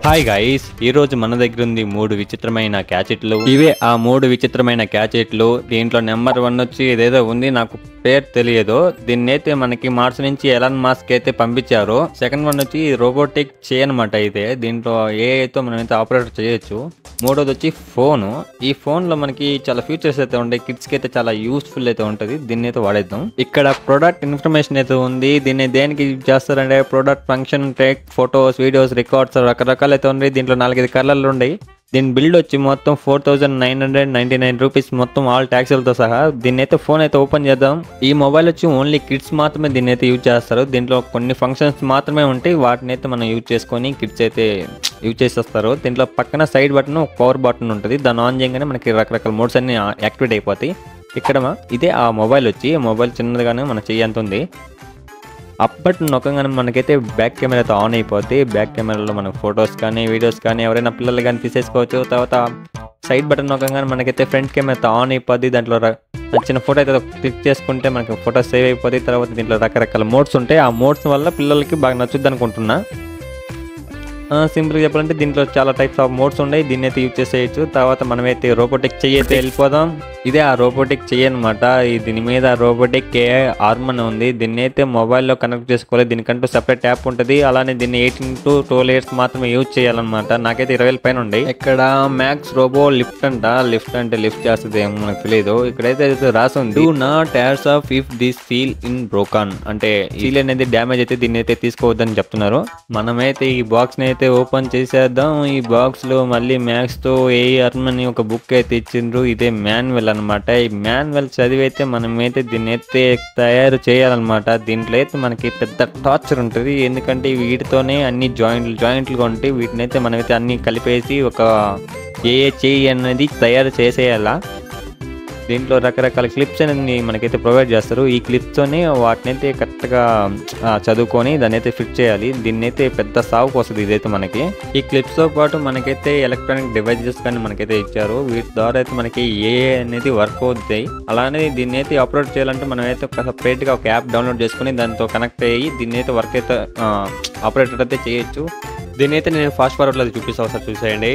Hi guys, ఈ రోజు మన దగ్గర ఉంది 3 విచిత్రమైన క్యాచెట్లు. ఇవే ఆ 3 విచిత్రమైన క్యాచెట్లు. దీంట్లో నెంబర్ 1 వచ్చి ఏదేదో ఉంది, నాకు పేరు తెలియదు. దీన్నైతే మనకి మార్స్ నుంచి ఎలాన్ మాస్క్ అయితే పంపించారు. సెకండ్ వన్ వచ్చి రోబోటిక్ చే అనమాట. అయితే దీంట్లో ఏఐతో మనమైతే ఆపరేట్ చేయొచ్చు. మూడోది వచ్చి ఫోను. ఈ ఫోన్ లో మనకి చాలా ఫీచర్స్ అయితే ఉంటాయి. కిడ్స్ కి అయితే చాలా యూస్ఫుల్ అయితే ఉంటది. దీన్ని అయితే వాడేద్దాం. ఇక్కడ ప్రొడక్ట్ ఇన్ఫర్మేషన్ అయితే ఉంది. దీన్ని దేనికి యూజ్ చేస్తారంటే product function, tech, photos, videos, records రకరకాలు అయితే ఉన్నాయి. దీంట్లో 4-5 కలర్లు ఉన్నాయి. దీని బిల్డ్ వచ్చి మొత్తం 4999 రూపీస్, మొత్తం ఆల్ ట్యాక్స్లతో సహా. దీన్ని అయితే ఫోన్ అయితే ఓపెన్ చేద్దాం. ఈ మొబైల్ వచ్చి ఓన్లీ కిడ్స్ మాత్రమే దీన్ని అయితే యూజ్ చేస్తారు. దీంట్లో కొన్ని ఫంక్షన్స్ మాత్రమే ఉంటాయి. వాటిని అయితే మనం యూజ్ చేసుకొని కిడ్స్ అయితే యూజ్ చేసేస్తారు. దీంట్లో పక్కన సైడ్ బటన్, పవర్ బటన్ ఉంటుంది. దాన్ని ఆన్ చేయగానే మనకి రకరకాల మోడ్స్ అన్ని యాక్టివేట్ అయిపోతాయి. ఇక్కడ ఇదే ఆ మొబైల్ వచ్చి, మొబైల్ చిన్నదిగానే మన చెయ్యి అంత ఉంది. అప్పటి నొక్కగానే మనకైతే బ్యాక్ కెమెరాతో ఆన్ అయిపోద్ది. బ్యాక్ కెమెరాలో మనం ఫొటోస్ కానీ, వీడియోస్ కానీ, ఎవరైనా పిల్లలు కానీ తీసేసుకోవచ్చు. తర్వాత సైడ్ బటన్ నొక్కగానే మనకైతే ఫ్రంట్ కెమెరాతో ఆన్ అయిపోద్ది. దాంట్లో నచ్చిన ఫోటో అయితే క్లిక్ చేసుకుంటే మనకి ఫోటో సేవ్ అయిపోద్ది. తర్వాత దీంట్లో రకరకాల మోడ్స్ ఉంటాయి. ఆ మోడ్స్ వల్ల పిల్లలకి బాగా నచ్చుద్ది అనుకుంటున్నా. సింపుల్గా చెప్పాలంటే దీంట్లో చాలా టైప్స్ ఆఫ్ మోడ్స్ ఉన్నాయి. దీన్ని అయితే యూజ్ చేసేయచ్చు. తర్వాత మనమైతే రోబోటిక్ చెయ్యి అయితే వెళ్ళిపోదాం. ఇదే ఆ రోబోటిక్ చెయ్యి అనమాట. దీని మీద రోబోటిక్ ఏఐ ఆర్మ్ అని ఉంది. దీన్ని అయితే మొబైల్లో కనెక్ట్ చేసుకోవాలి. దీనికంటూ సెపరేట్ యాప్ ఉంటుంది. అలానే దీన్ని 18 to 12 years మాత్రమే యూజ్ చేయాలన్నమాట. నాకైతే 20,000 పైన ఉంది. ఇక్కడ మ్యాక్స్ రోబో లిఫ్ట్ అంట. లిఫ్ట్ అంటే లిఫ్ట్ చేస్తుంది ఏమో మనకు తెలియదు. ఇక్కడైతే రాసి ఉంది, do not ads of if this seal in broken. అంటే సీల్ అనేది డ్యామేజ్ అయితే దీన్ని అయితే తీసుకోవద్దని చెప్తున్నారు. మనమైతే ఈ బాక్స్ ని అయితే ఓపెన్ చేసేద్దాం. ఈ బాక్స్ లో మళ్ళీ మ్యాక్స్ తో ఏఐ ఆర్మ్ అని ఒక బుక్ అయితే ఇచ్చిండ్రు. ఇదే మాన్యువల్ అనమాట. ఈ మాన్యువల్ చదివైతే మనమైతే దీన్ని అయితే తయారు చేయాలన్నమాట. దీంట్లో అయితే మనకి పెద్ద టార్చర్ ఉంటుంది. ఎందుకంటే వీటితోనే అన్ని జాయింట్లుగా ఉంటాయి. వీటిని అయితే మనమైతే అన్ని కలిపేసి ఒక ఏఐ చెయ్యి అనేది తయారు చేసేయాలా. దీంట్లో రకరకాల క్లిప్స్ అనేది మనకైతే ప్రొవైడ్ చేస్తారు. ఈ క్లిప్స్తోనే వాటిని అయితే కరెక్ట్గా చదువుకొని దాన్ని అయితే ఫిట్ చేయాలి. దీన్ని అయితే పెద్ద సాగుకు వస్తుంది ఇదైతే మనకి. ఈ క్లిప్స్తో పాటు మనకైతే ఎలక్ట్రానిక్ డివైజెస్ కానీ మనకైతే ఇచ్చారు. వీటి ద్వారా అయితే మనకి ఏఐ అనేది వర్క్ అవుతాయి. అలానే దీన్ని అయితే అప్లోడ్ చేయాలంటే మనం అయితే ఒక సపరేట్గా ఒక యాప్ డౌన్లోడ్ చేసుకుని దాంతో కనెక్ట్ అయ్యి దీన్ని అయితే వర్క్ అయితే ఆపరేటర్ అయితే చేయొచ్చు. దీన్ని అయితే నేను ఫాస్ట్ ఫార్వర్డ్లో చూపిస్తాను, ఒకసారి చూసేయండి.